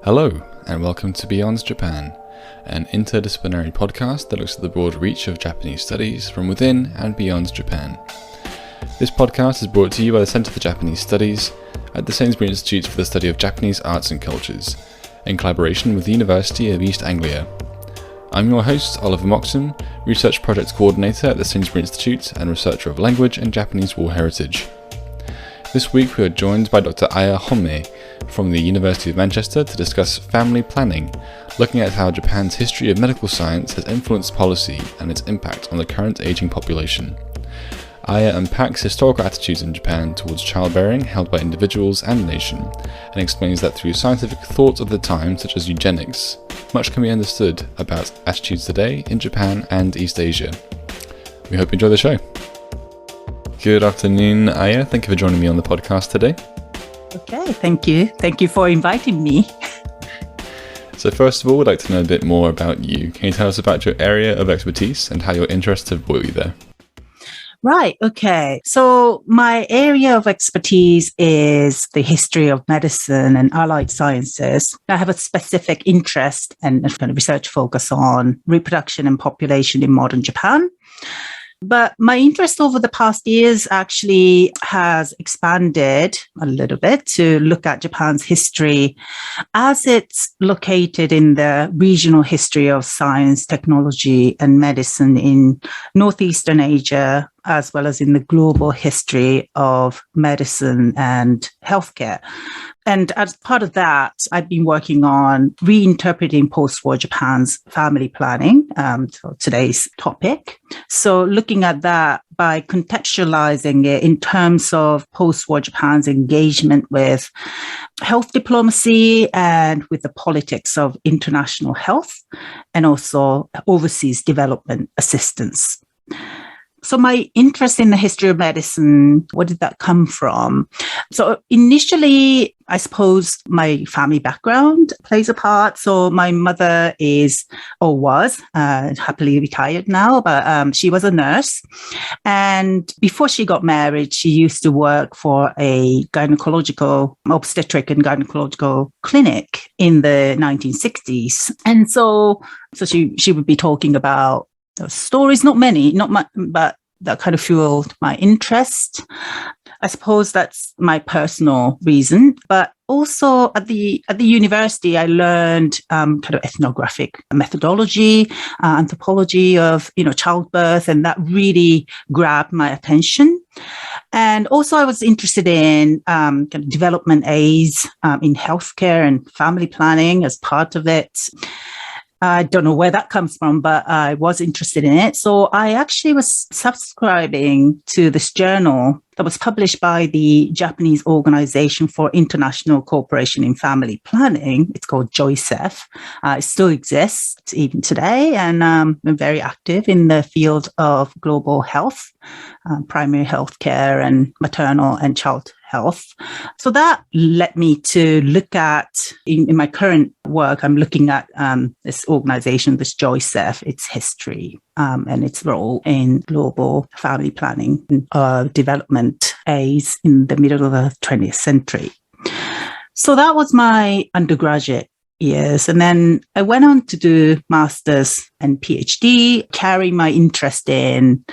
Hello, and welcome to Beyond Japan, an interdisciplinary podcast that looks at the broad reach of Japanese studies from within and beyond Japan. This podcast is brought to you by the Centre for Japanese Studies at the Sainsbury Institute for the Study of Japanese Arts and Cultures, in collaboration with the University of East Anglia. I'm your host, Oliver Moxon, Research Projects Coordinator at the Sainsbury Institute and researcher of language and Japanese war heritage. This week we are joined by Dr Aya Homei from the University of Manchester to discuss family planning, looking at how Japan's history of medical science has influenced policy and its impact on the current ageing population. Aya unpacks historical attitudes in Japan towards childbearing held by individuals and the nation, and explains that through scientific thought of the time, such as eugenics, much can be understood about attitudes today in Japan and East Asia. We hope you enjoy the show. Good afternoon, Aya. Thank you for joining me on the podcast today. Okay, thank you. Thank you for inviting me. So first of all, we'd like to know a bit more about you. Can you tell us about your area of expertise and how your interests have brought you there? Right, okay. So my area of expertise is the history of medicine and allied sciences. I have a specific interest and kind of research focus on reproduction and population in modern Japan. But my interest over the past years actually has expanded a little bit to look at Japan's history as it's located in the regional history of science, technology, and medicine in Northeastern Asia, as well as in the global history of medicine and healthcare. And as part of that, I've been working on reinterpreting post-war Japan's family planning for today's topic. So looking at that by contextualizing it in terms of post-war Japan's engagement with health diplomacy and with the politics of international health and also overseas development assistance. So my interest in the history of medicine, where did that come from? So initially, I suppose my family background plays a part. So my mother was happily retired now, but she was a nurse. And before she got married, she used to work for a obstetric and gynecological clinic in the 1960s. And so she would be talking about stories, not much, but that kind of fueled my interest. I suppose that's my personal reason. But also at the university, I learned kind of ethnographic methodology, anthropology of childbirth, and that really grabbed my attention. And also I was interested in kind of development aids in healthcare and family planning as part of it. I don't know where that comes from, but I was interested in it. So I actually was subscribing to this journal that was published by the Japanese Organization for International Cooperation in Family Planning. It's called JOICEF. It still exists even today, and I'm very active in the field of global health, primary health care and maternal and child health. So that led me to look at, in my current work, I'm looking at this organization, this JOICEF, its history and its role in global family planning development aids in the middle of the 20th century. So that was my undergraduate years. And then I went on to do master's and PhD, carrying my interest in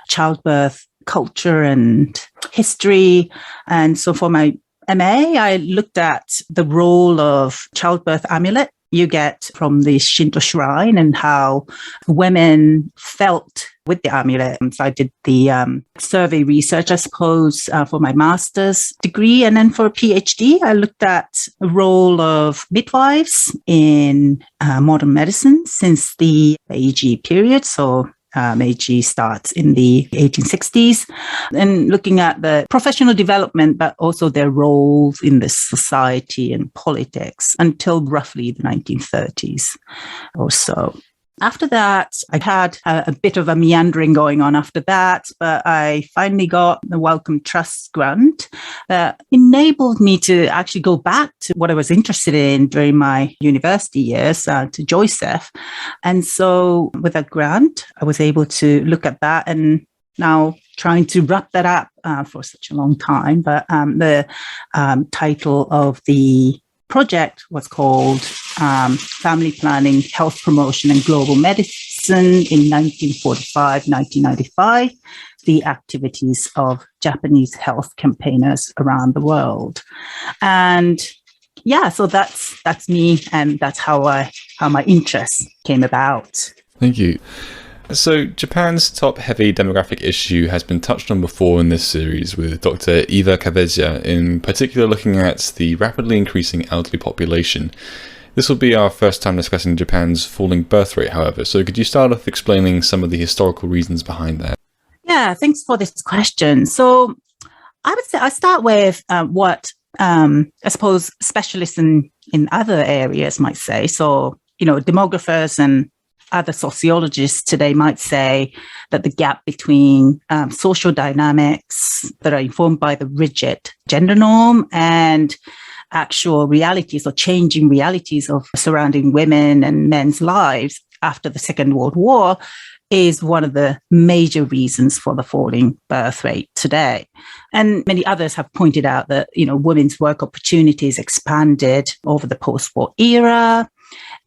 childbirth culture and history. And so for my MA, I looked at the role of childbirth amulet you get from the Shinto shrine and how women felt with the amulet. So I did the survey research, I suppose, for my master's degree. And then for a PhD, I looked at the role of midwives in modern medicine since the Meiji period. So Meiji starts in the 1860s, and looking at the professional development, but also their roles in the society and politics until roughly the 1930s or so. After that, I had a bit of a meandering going on after that, but I finally got the Wellcome Trust grant that enabled me to actually go back to what I was interested in during my university years, to JOICEF. And so with that grant, I was able to look at that and now trying to wrap that up for such a long time. But the title of the project was called Family Planning, Health Promotion and Global Medicine in 1945, 1995, the activities of Japanese health campaigners around the world. And yeah, so that's me, and that's how my interest came about. Thank you. So Japan's top-heavy demographic issue has been touched on before in this series with Dr. Eva Kavezia, in particular looking at the rapidly increasing elderly population. This will be our first time discussing Japan's falling birth rate, however. So could you start off explaining some of the historical reasons behind that? Yeah, thanks for this question. So I would say I start with what I suppose specialists in other areas might say. So, demographers and other sociologists today might say that the gap between social dynamics that are informed by the rigid gender norm and actual realities or changing realities of surrounding women and men's lives after the Second World War is one of the major reasons for the falling birth rate today. And many others have pointed out that, women's work opportunities expanded over the post-war era.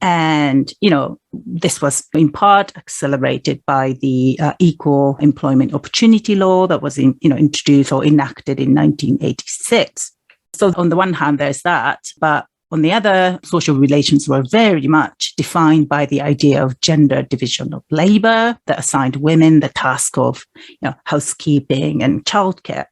And, this was in part accelerated by the Equal Employment Opportunity Law that was introduced or enacted in 1986. So on the one hand, there's that, but on the other, social relations were very much defined by the idea of gender division of labor that assigned women the task of housekeeping and childcare.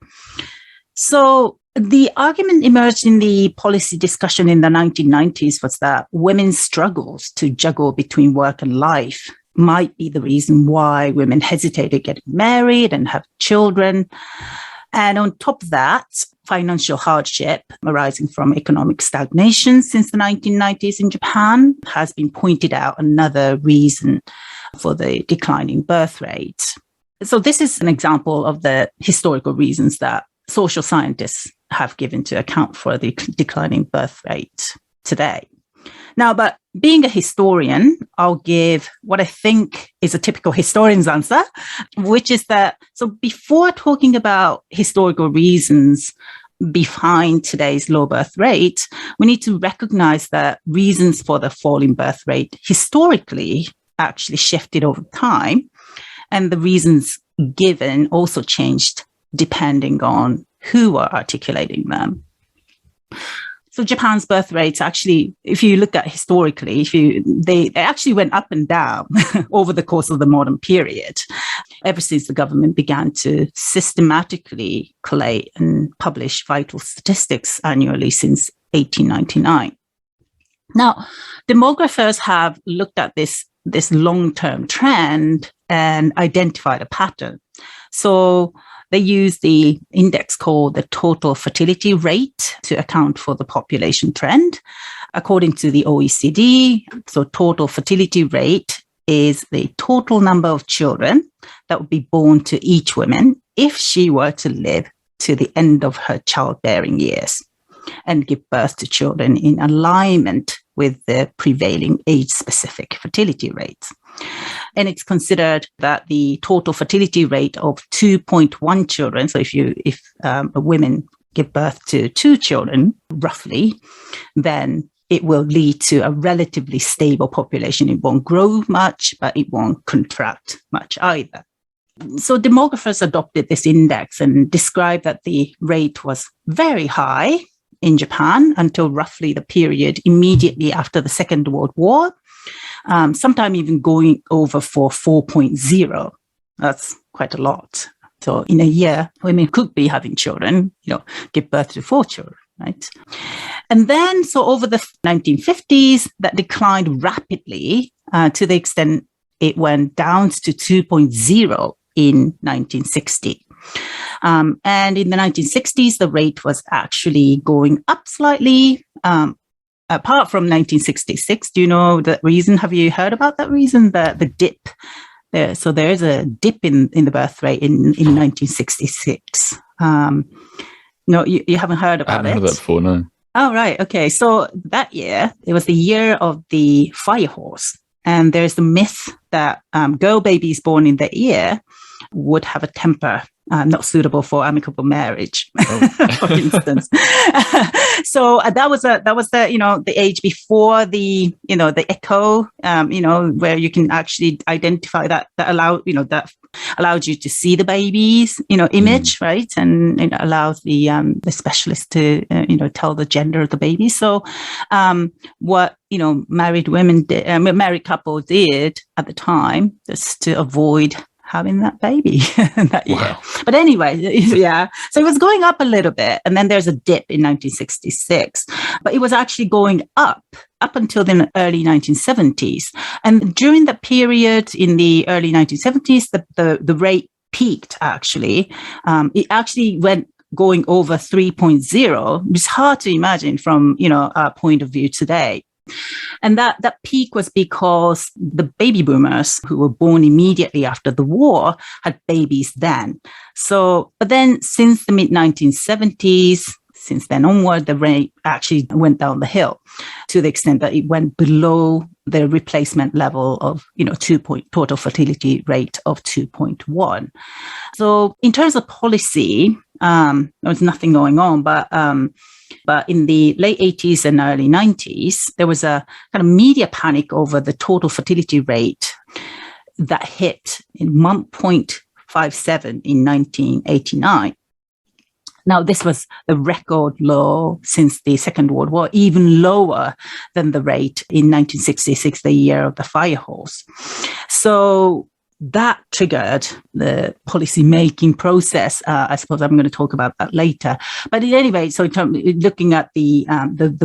So the argument emerged in the policy discussion in the 1990s was that women's struggles to juggle between work and life might be the reason why women hesitated getting married and have children. And on top of that, financial hardship arising from economic stagnation since the 1990s in Japan has been pointed out another reason for the declining birth rate. So this is an example of the historical reasons that social scientists have given to account for the declining birth rate today. Now, but being a historian, I'll give what I think is a typical historian's answer, which is that, so before talking about historical reasons behind today's low birth rate, we need to recognize that reasons for the falling birth rate historically actually shifted over time, and the reasons given also changed depending on who are articulating them. So Japan's birth rates actually, if you look at historically, they actually went up and down over the course of the modern period, ever since the government began to systematically collate and publish vital statistics annually since 1899. Now, demographers have looked at this long-term trend and identified a pattern. So they use the index called the total fertility rate to account for the population trend. According to the OECD, so total fertility rate is the total number of children that would be born to each woman if she were to live to the end of her childbearing years and give birth to children in alignment with the prevailing age-specific fertility rates. And it's considered that the total fertility rate of 2.1 children, so if a woman give birth to 2 children, roughly, then it will lead to a relatively stable population. It won't grow much, but it won't contract much either. So demographers adopted this index and described that the rate was very high in Japan until roughly the period immediately after the Second World War, sometime even going over for 4.0. That's quite a lot. So in a year, women could be having children, give birth to 4 children, right? And then, so over the 1950s, that declined rapidly to the extent it went down to 2.0 in 1960. And in the 1960s, the rate was actually going up slightly. Apart from 1966, do you know the reason? Have you heard about that reason? The dip there. So there is a dip in the birth rate in 1966. No, you haven't heard about it? I haven't heard that before, no. Oh, right. Okay. So that year, it was the year of the fire horse. And there's the myth that girl babies born in that year would have a temper not suitable for amicable marriage, for instance. So that was the age before the echo, where you can actually identify that allowed you to see the baby's image, right, and allows the specialist to tell the gender of the baby. So what married couple did at the time is to avoid having that baby that year. Wow. But anyway, yeah. So it was going up a little bit, and then there's a dip in 1966. But it was actually going up until the early 1970s. And during the period in the early 1970s, the rate peaked, actually. It actually went going over 3.0. It's hard to imagine from our point of view today. And that peak was because the baby boomers who were born immediately after the war had babies then. So, but then since the mid-1970s, since then onward, the rate actually went down the hill to the extent that it went below the replacement level of, total fertility rate of 2.1. So in terms of policy, there was nothing going on, but in the late 80s and early 90s, there was a kind of media panic over the total fertility rate that hit in 1.57 in 1989. Now, this was the record low since the Second World War, even lower than the rate in 1966, the year of the fire hose. So that triggered the policy-making process. I suppose I'm going to talk about that later. But in any way, so in terms looking at the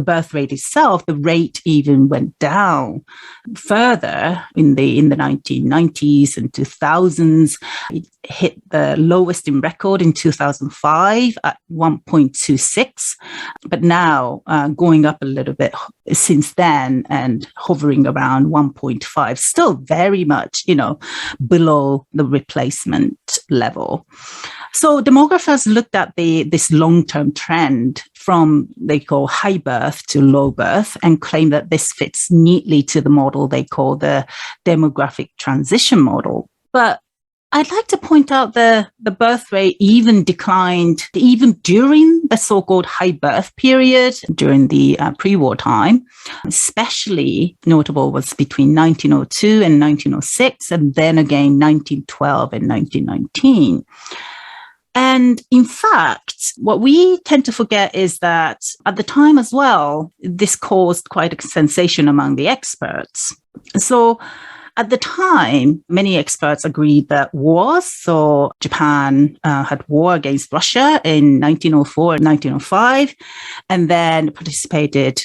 birth rate itself, the rate even went down further in the 1990s and 2000s. It hit the lowest in record in 2005 at 1.26, but now going up a little bit since then and hovering around 1.5, still very much, below the replacement level. So demographers looked at this long-term trend from they call high birth to low birth and claim that this fits neatly to the model they call the demographic transition model. But I'd like to point out the birth rate even declined even during the so-called high birth period during the pre-war time. Especially notable was between 1902 and 1906, and then again 1912 and 1919. And in fact, what we tend to forget is that at the time as well, this caused quite a sensation among the experts. So at the time, many experts agreed that wars, so Japan had war against Russia in 1904 and 1905, and then participated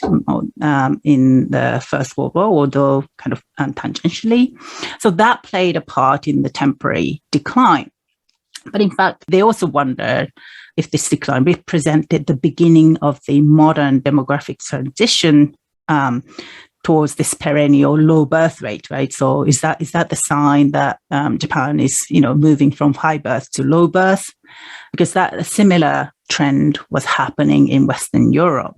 in the First World War, although kind of tangentially. So that played a part in the temporary decline. But in fact, they also wondered if this decline represented the beginning of the modern demographic transition towards this perennial low birth rate, right? So is that the sign that Japan is, moving from high birth to low birth? Because that a similar trend was happening in Western Europe.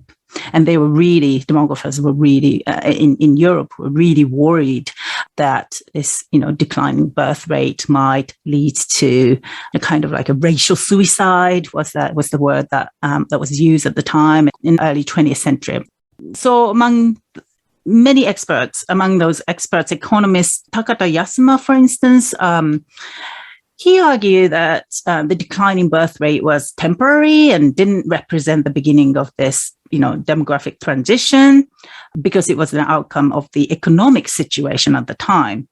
And they were really, demographers were really, in Europe, were really worried that this, declining birth rate might lead to a kind of like a racial suicide, was the word that was used at the time in early 20th century. So among many experts, among those experts, economist Takata Yasuma, for instance, he argued that the declining birth rate was temporary and didn't represent the beginning of this, demographic transition because it was an outcome of the economic situation at the time.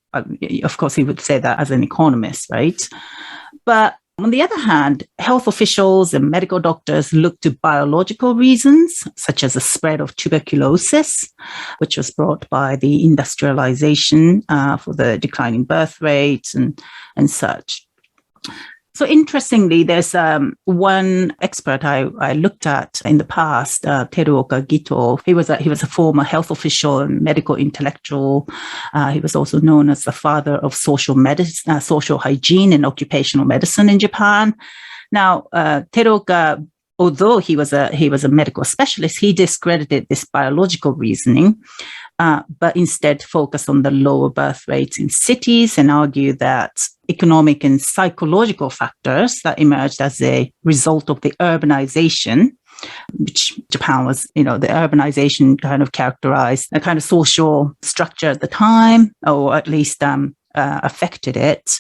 Of course, he would say that as an economist, right? But on the other hand, health officials and medical doctors looked to biological reasons, such as the spread of tuberculosis, which was brought by the industrialization for the declining birth rates and such. So interestingly, there's one expert I looked at in the past, Teruoka Gito. He was a former health official and medical intellectual. He was also known as the father of social medicine, social hygiene and occupational medicine in Japan. Now, Teruoka, although he was a medical specialist, he discredited this biological reasoning, but instead focused on the lower birth rates in cities and argued that economic and psychological factors that emerged as a result of the urbanization, which Japan was, the urbanization kind of characterized a kind of social structure at the time, or at least affected it.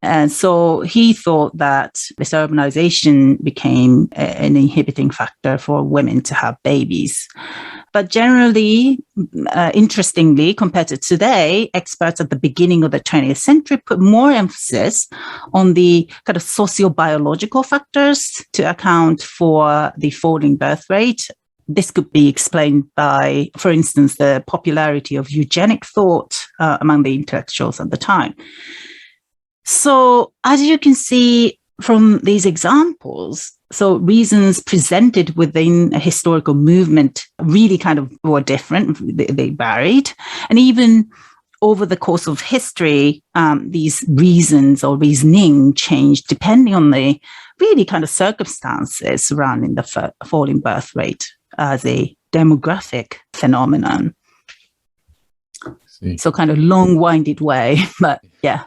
And so he thought that this urbanization became an inhibiting factor for women to have babies. But generally, interestingly, compared to today, experts at the beginning of the 20th century put more emphasis on the kind of socio-biological factors to account for the falling birth rate. This could be explained by, for instance, the popularity of eugenic thought among the intellectuals at the time. So, as you can see from these examples, so reasons presented within a historical movement really kind of were different. They varied. And even over the course of history, these reasons or reasoning changed depending on the really kind of circumstances surrounding the falling birth rate as a demographic phenomenon. So kind of long-winded way, but yeah.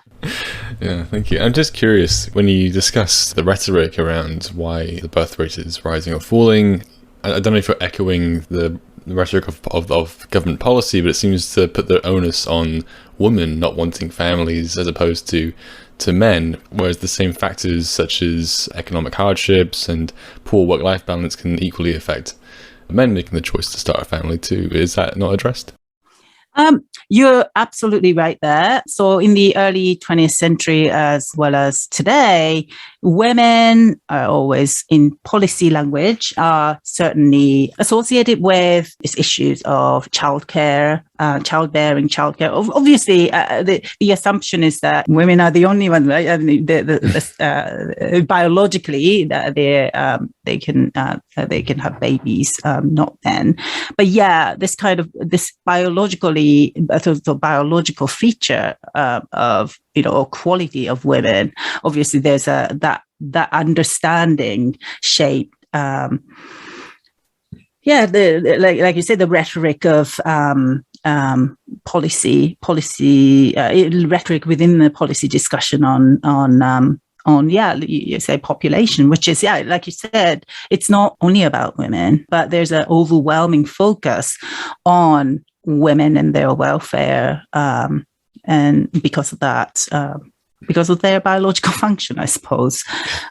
Yeah, thank you. I'm just curious, when you discuss the rhetoric around why the birth rate is rising or falling, I don't know if you're echoing the rhetoric of government policy, but it seems to put the onus on women not wanting families as opposed to men, whereas the same factors such as economic hardships and poor work-life balance can equally affect men making the choice to start a family too. Is that not addressed? You're absolutely right there. So in the early 20th century, as well as today, women are always, in policy language, are certainly associated with these issues of childcare, childbearing, childcare. Obviously, the assumption is that women are the only ones, right? I mean, biologically, they can have babies, not men. But yeah, this biological feature of or quality of women. Obviously, there's that understanding shape. Like you said, the rhetoric of policy rhetoric within the policy discussion on you say population, which is, like you said, it's not only about women, but there's an overwhelming focus on women and their welfare, and because of that, because of their biological function, I suppose.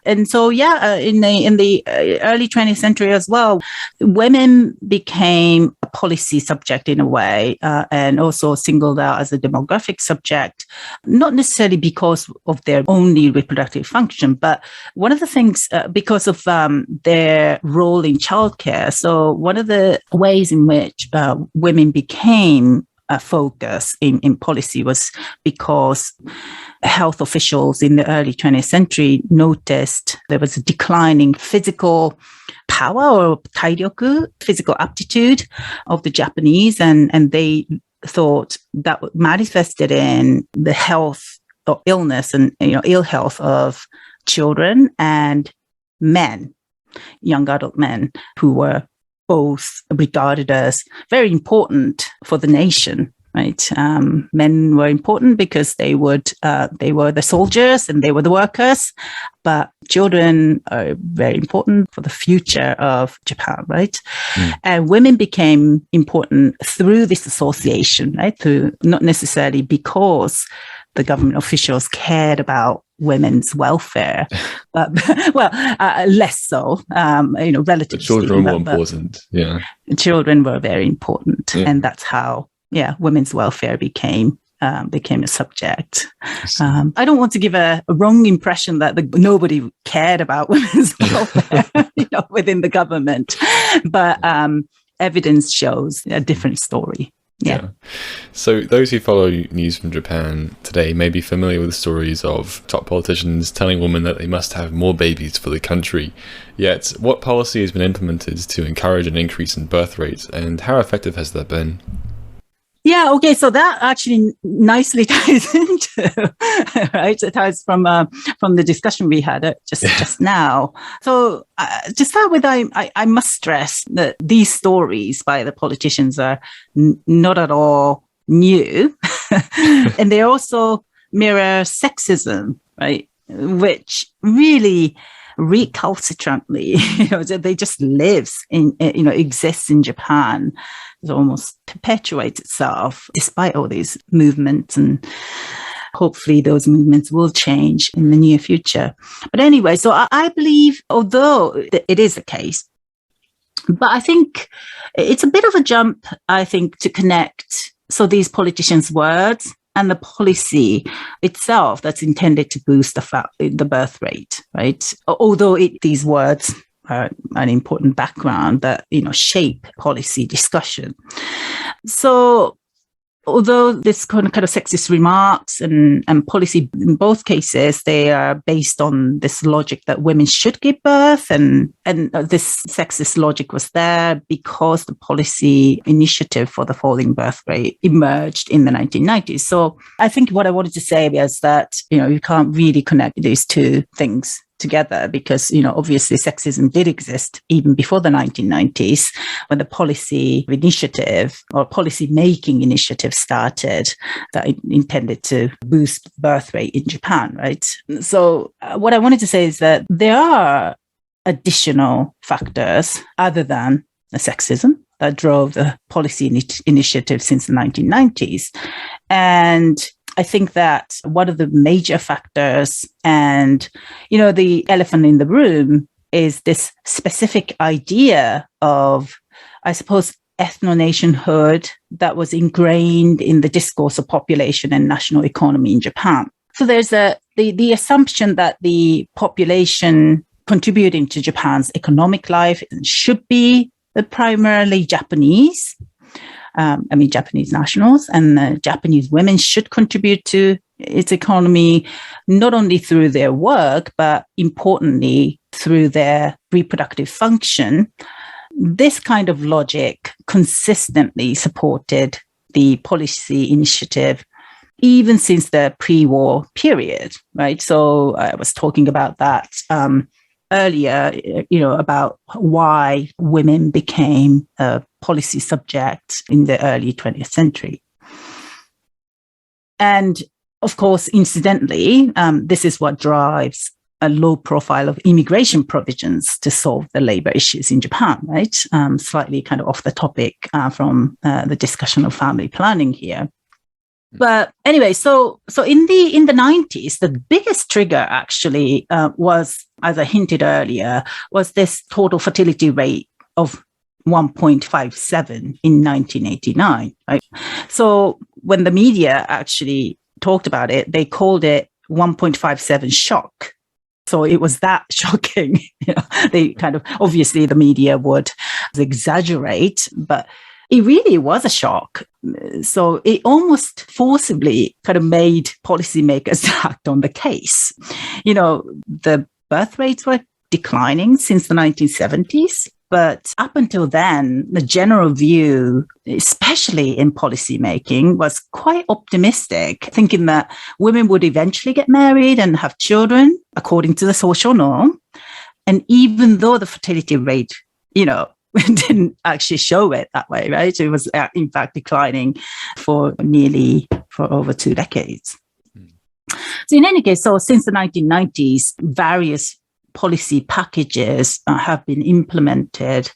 And so, in the early 20th century as well, women became a policy subject in a way, and also singled out as a demographic subject, not necessarily because of their only reproductive function, but one of the things, because of their role in childcare. So one of the ways in which women became a focus in policy was because health officials in the early 20th century noticed there was a declining physical power or tairyoku, physical aptitude of the Japanese, and they thought that manifested in the health or illness and ill health of children and men, young adult men, who were both regarded as very important for the nation, right? Men were important because they were the soldiers and they were the workers, but children are very important for the future of Japan, right? And women became important through this association, right? Through, not necessarily because the government officials cared about women's welfare, but less so, relatively. Children were more important. Yeah, children were very important, and that's how, women's welfare became a subject. I don't want to give a wrong impression that nobody cared about women's welfare, within the government, but evidence shows a different story. Yeah. So those who follow news from Japan today may be familiar with the stories of top politicians telling women that they must have more babies for the country. Yet, what policy has been implemented to encourage an increase in birth rates, and how effective has that been? Yeah, okay, so that actually nicely ties into, right? It ties from the discussion we had just now. So to start with, I must stress that these stories by the politicians are not at all new, and they also mirror sexism right? Which really recalcitrantly, they just exists in Japan. It almost perpetuates itself despite all these movements, and hopefully those movements will change in the near future. But anyway, so I believe, although it is the case, but I think it's a bit of a jump, I think, to connect these politicians' words and the policy itself that's intended to boost the birth rate, right? Although these words are an important background that, shape policy discussion. So although this kind of sexist remarks and policy, in both cases, they are based on this logic that women should give birth, and this sexist logic was there because the policy initiative for the falling birth rate emerged in the 1990s. So I think what I wanted to say is that, you can't really connect these two things together because, obviously sexism did exist even before the 1990s when the policy initiative or policy making initiative started that intended to boost birth rate in Japan, right? So what I wanted to say is that there are additional factors other than the sexism that drove the policy initiative since the 1990s. And I think that one of the major factors and, the elephant in the room is this specific idea of, I suppose, ethno-nationhood that was ingrained in the discourse of population and national economy in Japan. So there's the assumption that the population contributing to Japan's economic life should be primarily Japanese. Japanese nationals, and Japanese women should contribute to its economy, not only through their work, but importantly, through their reproductive function. This kind of logic consistently supported the policy initiative even since the pre-war period, right? So I was talking about that earlier, about why women became a policy subject in the early 20th century. And of course, incidentally, this is what drives a low profile of immigration provisions to solve the labor issues in Japan, right? Slightly kind of off the topic from the discussion of family planning here. But anyway, so in the 90s, the biggest trigger actually was, as I hinted earlier, was this total fertility rate of 1.57 in 1989. Right? So when the media actually talked about it, they called it 1.57 shock. So it was that shocking. They kind of, obviously the media would exaggerate, but it really was a shock. So it almost forcibly kind of made policymakers act on the case. The birth rates were declining since the 1970s. But up until then, the general view, especially in policymaking, was quite optimistic, thinking that women would eventually get married and have children according to the social norm. And even though the fertility rate, didn't actually show it that way, right? It was in fact declining for over 2 decades. So in any case, since the 1990s, various policy packages have been implemented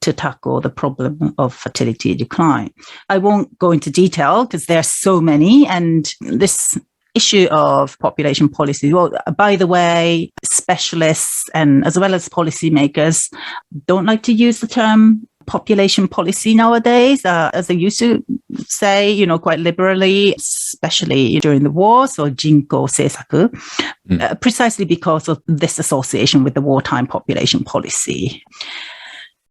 to tackle the problem of fertility decline. I won't go into detail because there are so many, and this issue of population policy, well, by the way, specialists and as well as policymakers don't like to use the term population policy nowadays, as they used to say, quite liberally, especially during the war, so jinko seisaku, precisely because of this association with the wartime population policy.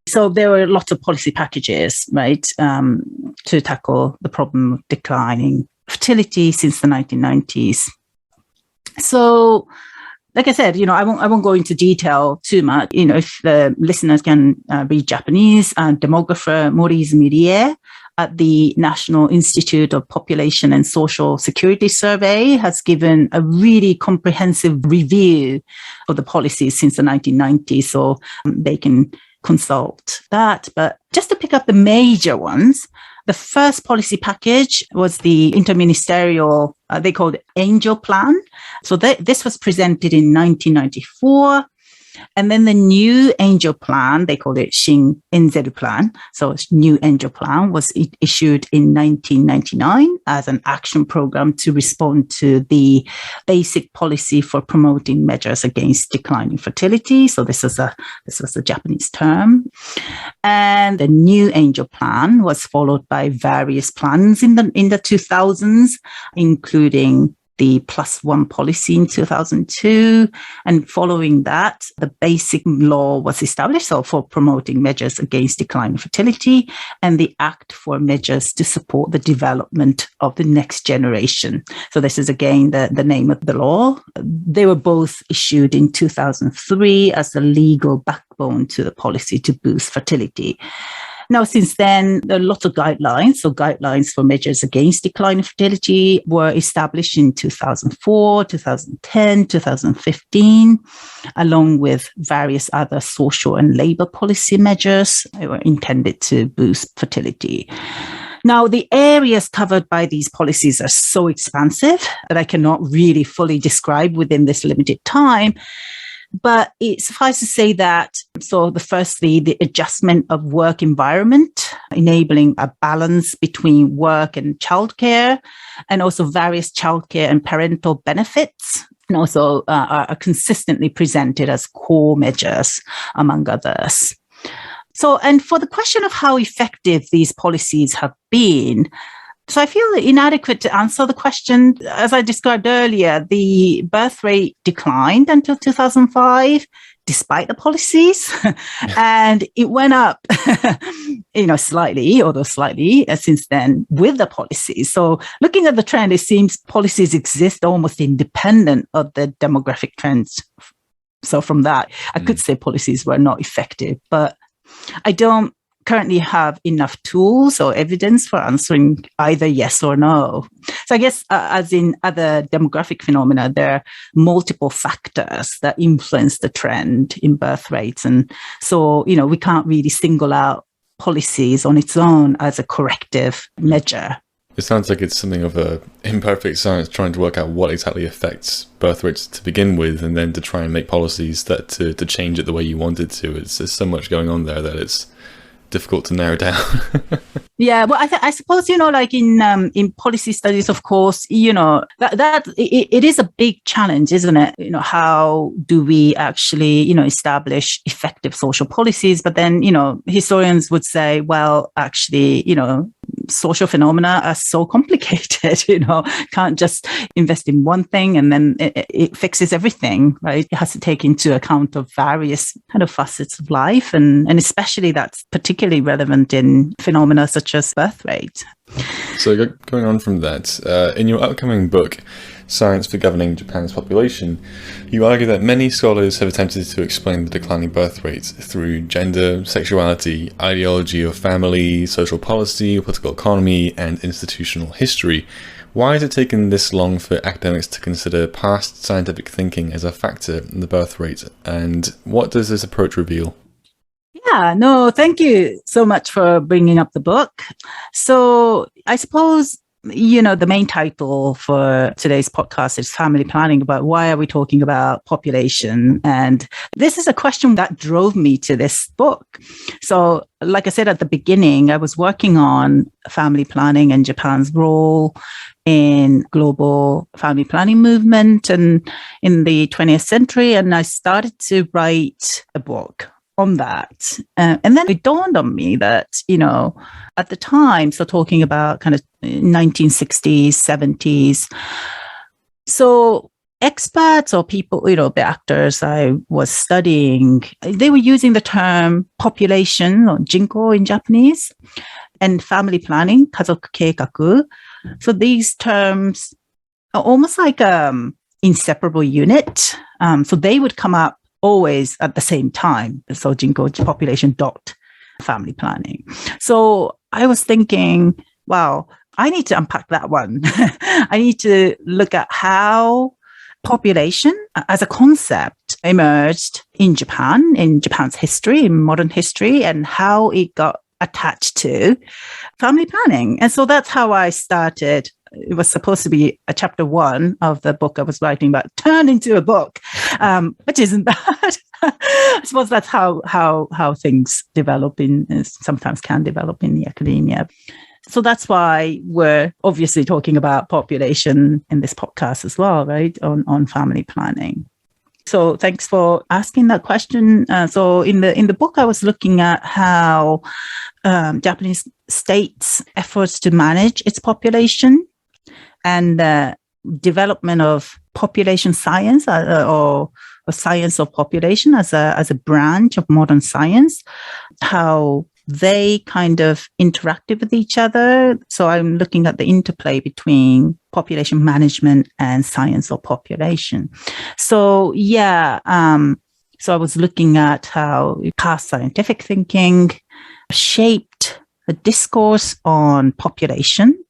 So there were lots of policy packages, right, to tackle the problem of declining fertility since the 1990s. So, like I said, I won't go into detail too much. If the listeners can read Japanese, demographer Mori Izumirie at the National Institute of Population and Social Security Survey has given a really comprehensive review of the policies since the 1990s, so they can consult that. But just to pick up the major ones, The first policy package was the interministerial, they called it Angel Plan. So this was presented in 1994. And then the new Angel Plan, they called it Shin Enzeru Plan. So new Angel Plan was issued in 1999 as an action program to respond to the basic policy for promoting measures against declining fertility. So this was a Japanese term. And the new Angel Plan was followed by various plans in the 2000s, including the +1 policy in 2002. And following that, the basic law was established for promoting measures against declining fertility, and the Act for measures to support the development of the next generation. So this is again the name of the law. They were both issued in 2003 as the legal backbone to the policy to boost fertility. Now, since then, there are lots of guidelines. So guidelines for measures against declining fertility were established in 2004, 2010, 2015, along with various other social and labor policy measures that were intended to boost fertility. Now, the areas covered by these policies are so expansive that I cannot really fully describe within this limited time. But it suffices to say that, firstly, the adjustment of work environment, enabling a balance between work and childcare, and also various childcare and parental benefits, and also are consistently presented as core measures, among others. So, and for the question of how effective these policies have been, so I feel inadequate to answer the question. As I described earlier, the birth rate declined until 2005, despite the policies, and it went up, slightly since then with the policies. So looking at the trend, it seems policies exist almost independent of the demographic trends. So from that, I could say policies were not effective, but I don't currently have enough tools or evidence for answering either yes or no. So I guess as in other demographic phenomena, there are multiple factors that influence the trend in birth rates. And so, we can't really single out policies on its own as a corrective measure. It sounds like it's something of a imperfect science trying to work out what exactly affects birth rates to begin with, and then to try and make policies that to change it the way you want it to. There's so much going on there that it's difficult to narrow down. Yeah, well, I suppose, like in policy studies, of course, that it is a big challenge, isn't it? How do we actually, establish effective social policies? But then, historians would say, well, actually, social phenomena are so complicated, can't just invest in one thing and then it fixes everything, right? It has to take into account of various kind of facets of life, and especially that's particularly relevant in phenomena such as birth rate. So going on from that, in your upcoming book, Science for Governing Japan's Population, you argue that many scholars have attempted to explain the declining birth rates through gender, sexuality, ideology of family, social policy, political economy, and institutional history. Why has it taken this long for academics to consider past scientific thinking as a factor in the birth rate, and what does this approach reveal? Yeah, no, thank you so much for bringing up the book. So I suppose, the main title for today's podcast is Family Planning, but why are we talking about population? And this is a question that drove me to this book. So like I said at the beginning, I was working on family planning and Japan's role in global family planning movement and in the 20th century. And I started to write a book on that. And then it dawned on me that, at the time, so talking about kind of 1960s, 70s, so experts or people, the actors I was studying, they were using the term population or jinko in Japanese and family planning, kazoku keikaku. So these terms are almost like inseparable unit. So they would come up always at the same time. So jinko, population dot family planning. So I was thinking, wow, I need to unpack that one. I need to look at how population as a concept emerged in Japan, in Japan's history, in modern history, and how it got attached to family planning. And so that's how I started. It was supposed to be a chapter 1 of the book I was writing about, turned into a book, which isn't bad. I suppose that's how things develop sometimes can develop in the academia. So that's why we're obviously talking about population in this podcast as well, right? On family planning. So thanks for asking that question. So in the book, I was looking at how Japanese state's efforts to manage its population and the development of population science or science of population as a branch of modern science, how they kind of interacted with each other. So I'm looking at the interplay between population management and science of population. So so I was looking at how past scientific thinking shaped the discourse on population,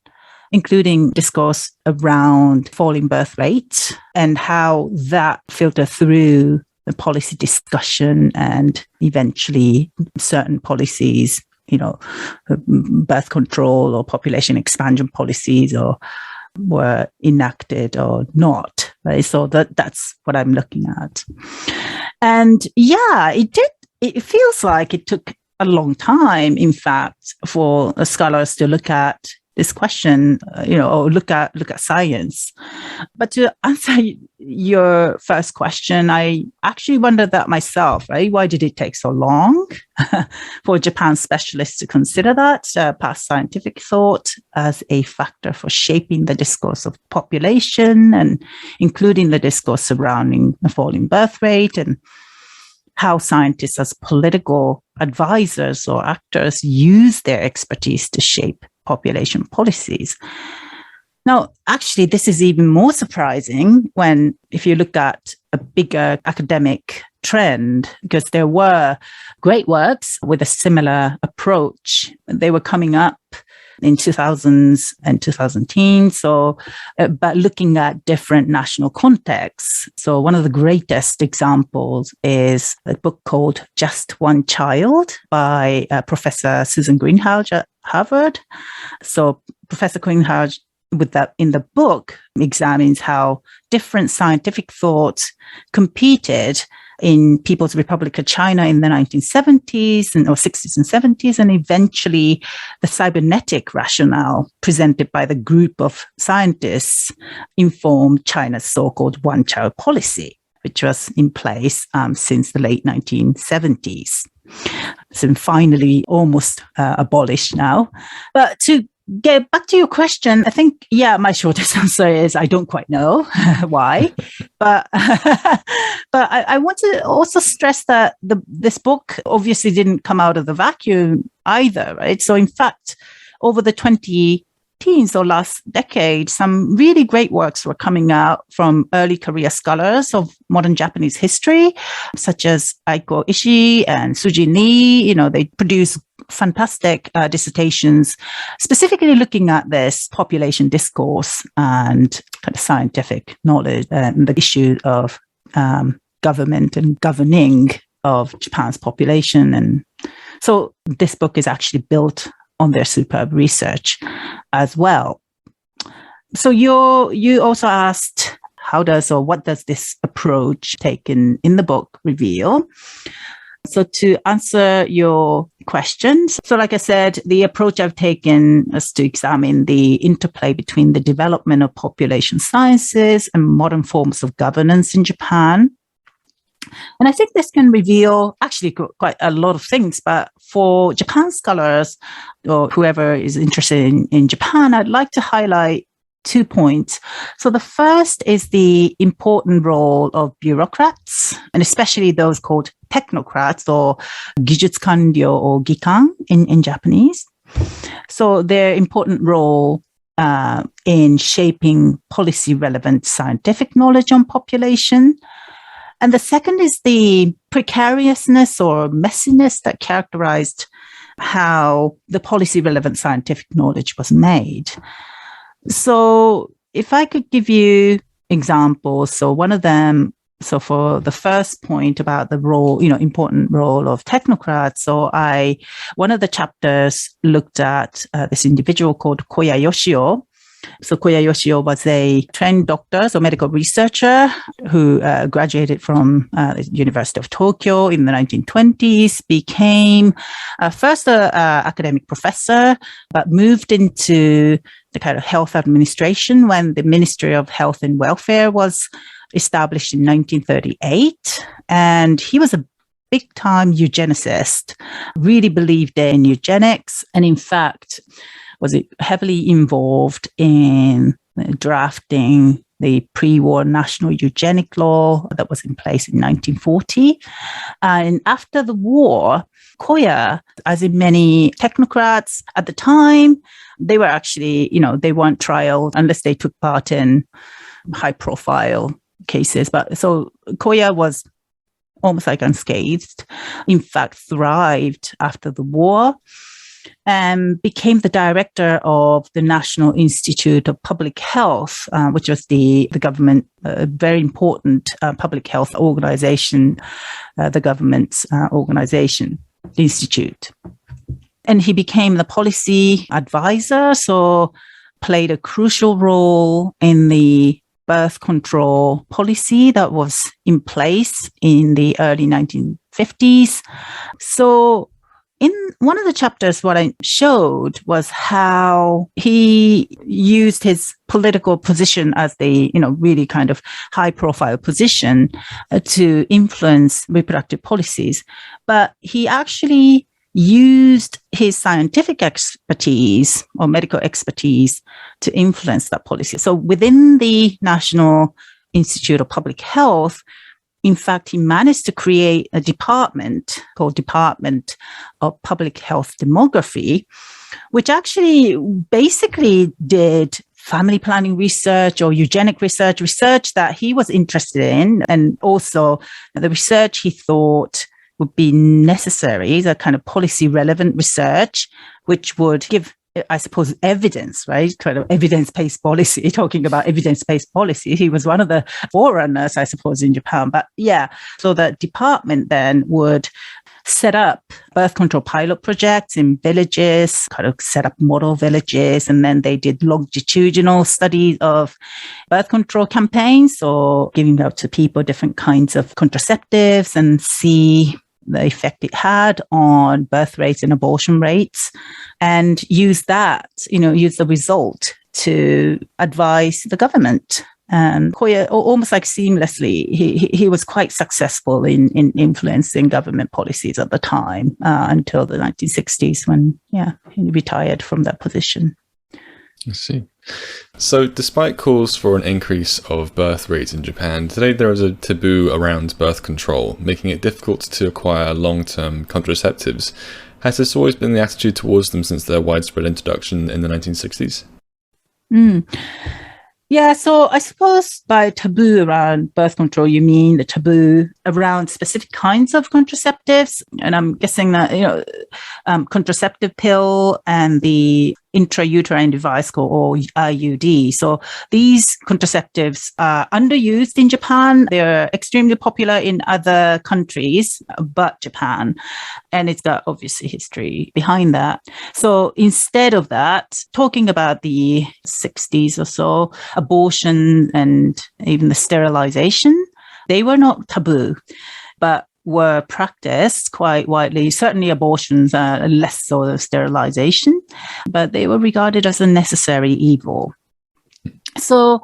including discourse around falling birth rates and how that filtered through the policy discussion and eventually certain policies, birth control or population expansion policies were enacted or not, right? So that's what I'm looking at. And it feels like it took a long time, in fact, for scholars to look at this question, or look at science. But to answer your first question, I actually wondered that myself, right? Why did it take so long for Japan specialists to consider that past scientific thought as a factor for shaping the discourse of population and including the discourse surrounding the falling birth rate and how scientists as political advisors or actors use their expertise to shape population policies. Now, actually, this is even more surprising if you look at a bigger academic trend, because there were great works with a similar approach. They were coming up in 2000s and 2010s. So, but looking at different national contexts. So one of the greatest examples is a book called Just One Child by Professor Susan Greenhalgh at Harvard. So Professor Greenhalgh, in the book, examines how different scientific thoughts competed in People's Republic of China in the 1970s or 60s and 70s, and eventually the cybernetic rationale presented by the group of scientists informed China's so-called one-child policy, which was in place since the late 1970s. So finally almost abolished now. But to get back to your question, I think, my shortest answer is I don't quite know why. But but I want to also stress that this book obviously didn't come out of the vacuum either, right? So in fact, over the 2010s or last decade, some really great works were coming out from early career scholars of modern Japanese history, such as Aiko Ishii and Sujin Lee. They produce fantastic dissertations, specifically looking at this population discourse and kind of scientific knowledge and the issue of government and governing of Japan's population. And so this book is actually built on their superb research as well. So you also asked, what does this approach taken in the book reveal? So to answer your questions, so like I said, the approach I've taken is to examine the interplay between the development of population sciences and modern forms of governance in Japan. And I think this can reveal actually quite a lot of things, but for Japan scholars or whoever is interested in Japan, I'd like to highlight 2 points. So the first is the important role of bureaucrats, and especially those called technocrats or gijutsukanryo or gikan in Japanese. So their important role in shaping policy-relevant scientific knowledge on population. And the second is the precariousness or messiness that characterized how the policy-relevant scientific knowledge was made. So if I could give you examples, so one of them, So for the first point about the role, important role of technocrats, one of the chapters looked at this individual called Koya Yoshio. So Koya Yoshio was a trained doctor, so medical researcher who graduated from the University of Tokyo in the 1920s, became first an academic professor, but moved into the kind of health administration when the Ministry of Health and Welfare was established in 1938. And he was a big-time eugenicist, really believed in eugenics, and in fact was heavily involved in drafting the pre-war national eugenic law that was in place in 1940. And after the war, Koya, as in many technocrats at the time, they were actually, they weren't trialed unless they took part in high-profile cases. But so Koya was almost like unscathed, in fact, thrived after the war, and became the director of the National Institute of Public Health, which was the government, very important public health organization, the government's organization, institute. And he became the policy advisor, so played a crucial role in the birth control policy that was in place in the early 1950s. So in one of the chapters, what I showed was how he used his political position as the, really kind of high profile position to influence reproductive policies. But he actually used his scientific expertise or medical expertise to influence that policy. So within the National Institute of Public Health, in fact, he managed to create a department called Department of Public Health Demography, which actually basically did family planning research or eugenic research that he was interested in, and also the research he thought would be necessary, the kind of policy relevant research, which would give, I suppose, evidence, right? Kind of evidence-based policy, talking about evidence-based policy. He was one of the forerunners, I suppose, in Japan. But yeah, so the department then would set up birth control pilot projects in villages, kind of set up model villages, and then they did longitudinal studies of birth control campaigns, so giving out to people different kinds of contraceptives and see the effect it had on birth rates and abortion rates, and use the result to advise the government. And Koya, almost like seamlessly, he was quite successful in influencing government policies at the time until the 1960s when, he retired from that position. I see. So despite calls for an increase of birth rates in Japan, today there is a taboo around birth control, making it difficult to acquire long-term contraceptives. Has this always been the attitude towards them since their widespread introduction in the 1960s? Yeah, so I suppose by taboo around birth control, you mean the taboo around specific kinds of contraceptives. And I'm guessing that, contraceptive pill and the intrauterine device called IUD. So these contraceptives are underused in Japan. They're extremely popular in other countries, but Japan. And it's got obviously history behind that. So instead of that, talking about the 60s or so, abortion and even the sterilization, they were not taboo, but were practiced quite widely. Certainly abortions are less so than sterilization, but they were regarded as a necessary evil. So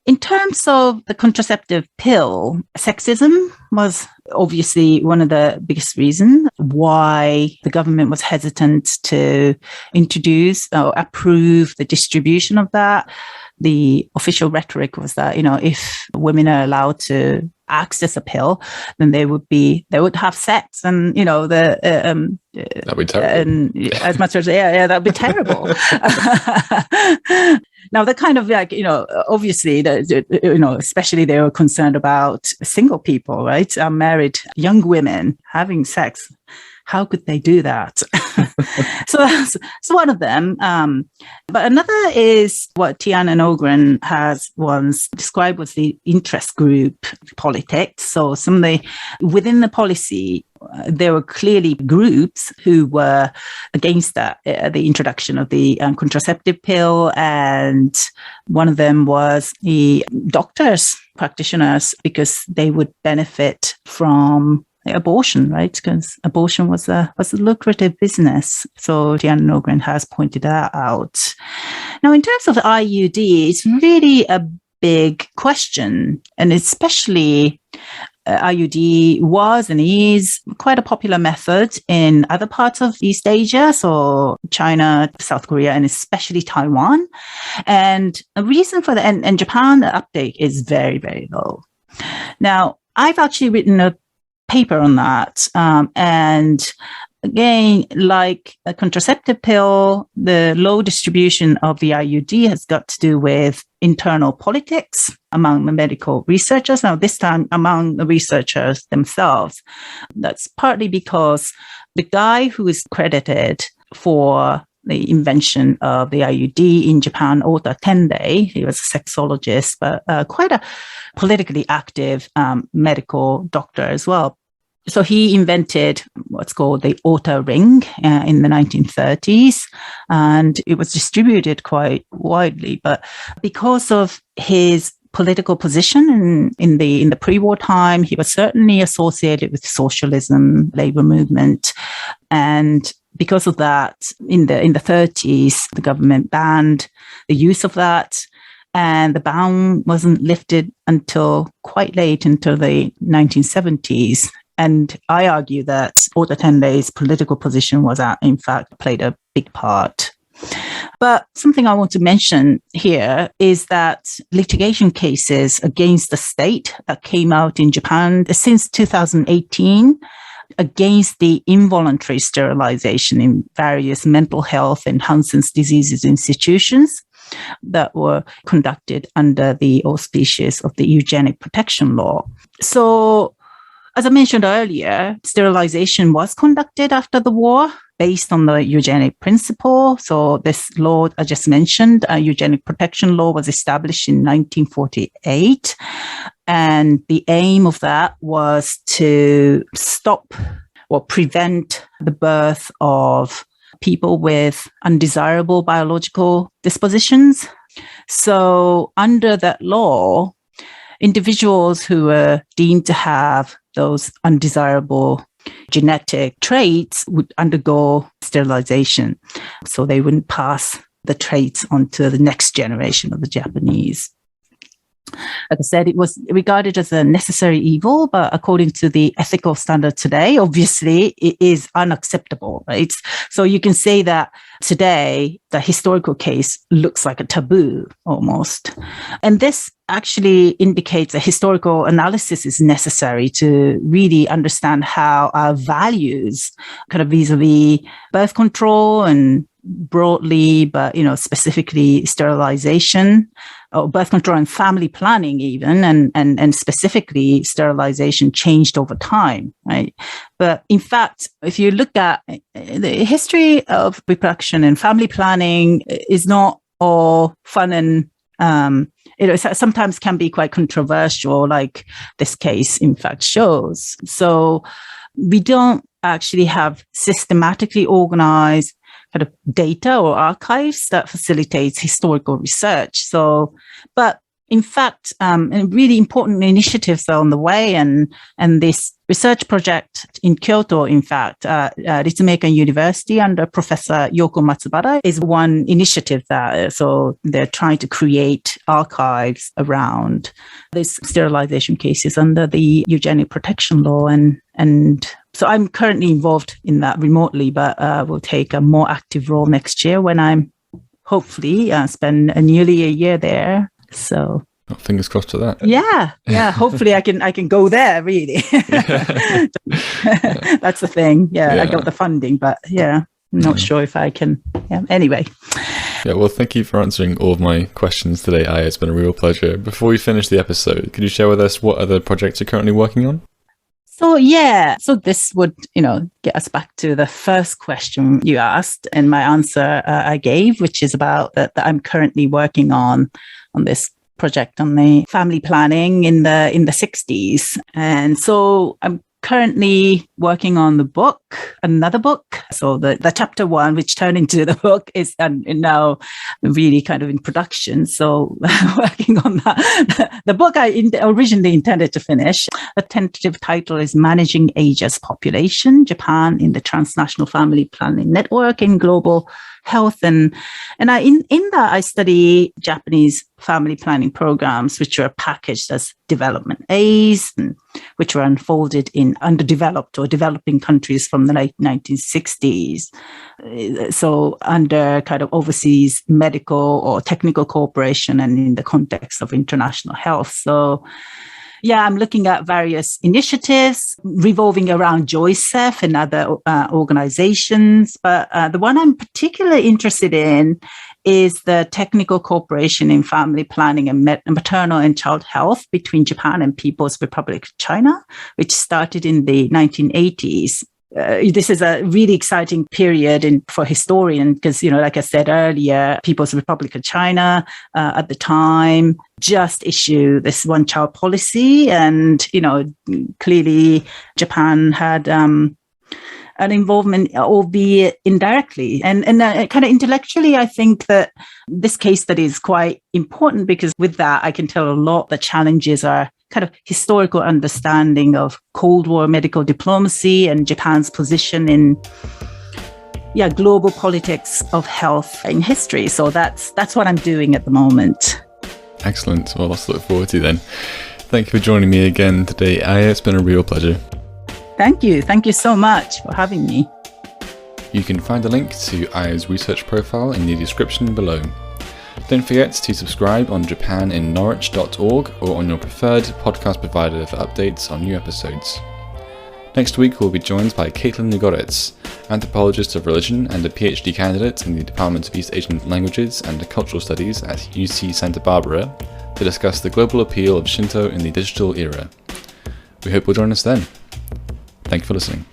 in terms of the contraceptive pill, sexism was obviously one of the biggest reasons why the government was hesitant to introduce or approve the distribution of that. The official rhetoric was that, if women are allowed to access a pill, then they would have sex, and that'd be terrible. And as much as that'd be terrible. Now, the kind of obviously, especially they were concerned about single people, right? Married young women having sex. How could they do that? So that's one of them. But another is what Tian and Ogren has once described as the interest group politics. So within the policy, there were clearly groups who were against that, the introduction of the contraceptive pill. And one of them was the doctors, practitioners, because they would benefit from abortion, right? Because abortion was a lucrative business. So Tian Ogren has pointed that out. Now, in terms of the IUD, it's really a big question, and especially IUD was and is quite a popular method in other parts of East Asia, so China, South Korea, and especially Taiwan. And a reason for that, and Japan, the uptake is very, very low. Now, I've actually written a paper on that. And again, like a contraceptive pill, the low distribution of the IUD has got to do with internal politics among the medical researchers. Now, this time among the researchers themselves. That's partly because the guy who is credited for the invention of the IUD in Japan, Ota Tendai, he was a sexologist, but quite a politically active medical doctor as well. So he invented what's called the Ota ring in the 1930s, and it was distributed quite widely. But because of his political position in the pre-war time, he was certainly associated with socialism, labor movement, and because of that, in the 30s, the government banned the use of that. And the ban wasn't lifted until quite late, until the 1970s. And I argue that Ota Tendai's political position was, in fact, played a big part. But something I want to mention here is that litigation cases against the state that came out in Japan since 2018 against the involuntary sterilization in various mental health and Hansen's diseases institutions that were conducted under the auspices of the eugenic protection law. So, as I mentioned earlier, sterilization was conducted after the war based on the eugenic principle. So this law I just mentioned, eugenic protection law, was established in 1948. And the aim of that was to stop or prevent the birth of people with undesirable biological dispositions. So under that law, individuals who were deemed to have those undesirable genetic traits would undergo sterilization, so they wouldn't pass the traits on to the next generation of the Japanese. Like I said, it was regarded as a necessary evil, but according to the ethical standard today, obviously it is unacceptable, right? So you can say that today, the historical case looks like a taboo almost. And this actually indicates a historical analysis is necessary to really understand how our values kind of vis-a-vis birth control and broadly, but specifically sterilization, or birth control and family planning even, and specifically sterilization changed over time, right? But in fact, if you look at the history of reproduction and family planning, is not all fun and it sometimes can be quite controversial, like this case in fact shows. So we don't actually have systematically organized kind of data or archives that facilitates historical research. So, but in fact, really important initiatives are on the way, and this research project in Kyoto, in fact, Ritsumeikan University under Professor Yoko Matsubara is one initiative that, so they're trying to create archives around these sterilization cases under the eugenic protection law, and so I'm currently involved in that remotely, but will take a more active role next year when I'm hopefully spend nearly a year there. So fingers crossed to that. Yeah. Hopefully I can go there. Really, that's the thing. Yeah, I got the funding, but I'm not sure if I can. Yeah. Anyway. Yeah. Well, thank you for answering all of my questions today, Aya. It's been a real pleasure. Before we finish the episode, could you share with us what other projects you're currently working on? So this would, get us back to the first question you asked, and my answer I gave, which is about that I'm currently working on this project on the family planning in the 60s. And so I'm currently working on another book. So the chapter 1, which turned into the book, is now really kind of in production. So working on that. The book I originally intended to finish. The tentative title is Managing Asia's Population, Japan in the Transnational Family Planning Network in Global Health. And in that I study Japanese family planning programs, which were packaged as development A's, which were unfolded in underdeveloped or developing countries from the late 1960s. So under kind of overseas medical or technical cooperation and in the context of international health. So I'm looking at various initiatives revolving around JOICEF and other organizations. But the one I'm particularly interested in is the technical cooperation in family planning and maternal and child health between Japan and People's Republic of China, which started in the 1980s. This is a really exciting period for historians because, like I said earlier, People's Republic of China at the time just issued this one-child policy. And, clearly Japan had an involvement, albeit indirectly. And kind of intellectually, I think that this case study is quite important because with that, I can tell a lot the challenges are kind of historical understanding of Cold War medical diplomacy and Japan's position in global politics of health in history. So that's what I'm doing at the moment. Excellent. Well, lots to look forward to then. Thank you for joining me again today, Aya. It's been a real pleasure. Thank you. Thank you so much for having me. You can find a link to Aya's research profile in the description below. Don't forget to subscribe on japaninnorwich.org or on your preferred podcast provider for updates on new episodes. Next week we'll be joined by Caitlin Lugoretz, anthropologist of religion and a PhD candidate in the Department of East Asian Languages and Cultural Studies at UC Santa Barbara, to discuss the global appeal of Shinto in the digital era. We hope you'll join us then. Thank you for listening.